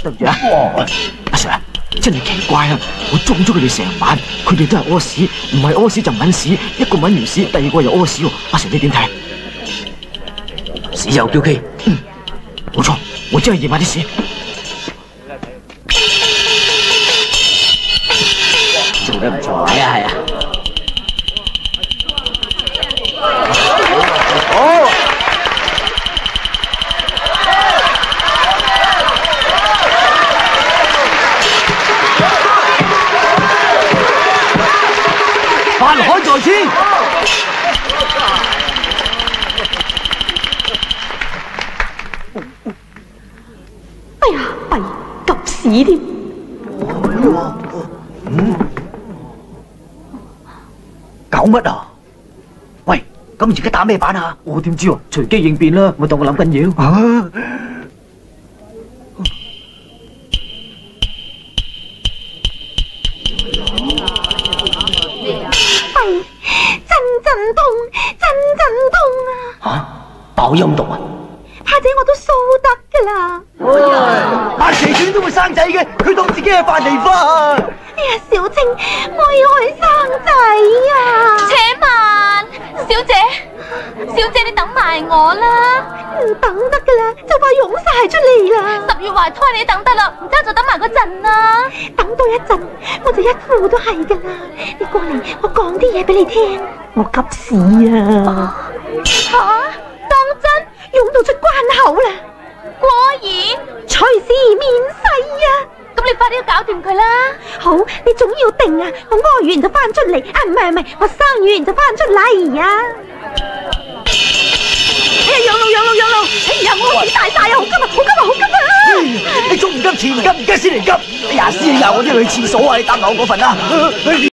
對唔住啊，阿 Sir， 真係奇怪啦！我裝咗佢哋成晚，佢哋都係屙屎，唔係屙屎就抿屎，一個抿完屎，第二個又屙屎喎。阿 Sir 你點睇？屎又叫 K， 冇錯，我真係夜晚啲屎。做得唔錯，係啊係啊。好。飯海在前。哎呀，弊急屎添！搞乜啊？喂，咁而家打咩板啊？我點知啊？隨機應變啦，咪當我諗緊嘢咯。爆陰毒啊！怕姐我都蘇得噶啦。白蛇丸都會生仔嘅，佢當自己係范梨花。哎呀，小青，我要去生仔啊！且慢，小姐你等埋我啦。唔等得噶啦，就快湧晒出嚟啦。10月懷胎你等得啦，唔得就等埋嗰陣啦。等多一陣，我就一褲都係噶啦。你過嚟，我講啲嘢俾你聽。我急屎啊！吓？當真？湧到出關口啦！果然，隨時免世啊！咁你快啲搞掂佢啦！好，你總要定啊！我屙完就翻出嚟，啊唔係，我生完就翻出嚟啊！哎呀，養路！哎呀，我屎大晒啊！好急啊！你仲唔急？前唔急，而家先嚟急！哎呀，師兄啊，我都要去廁所啊！你答埋我嗰份啦。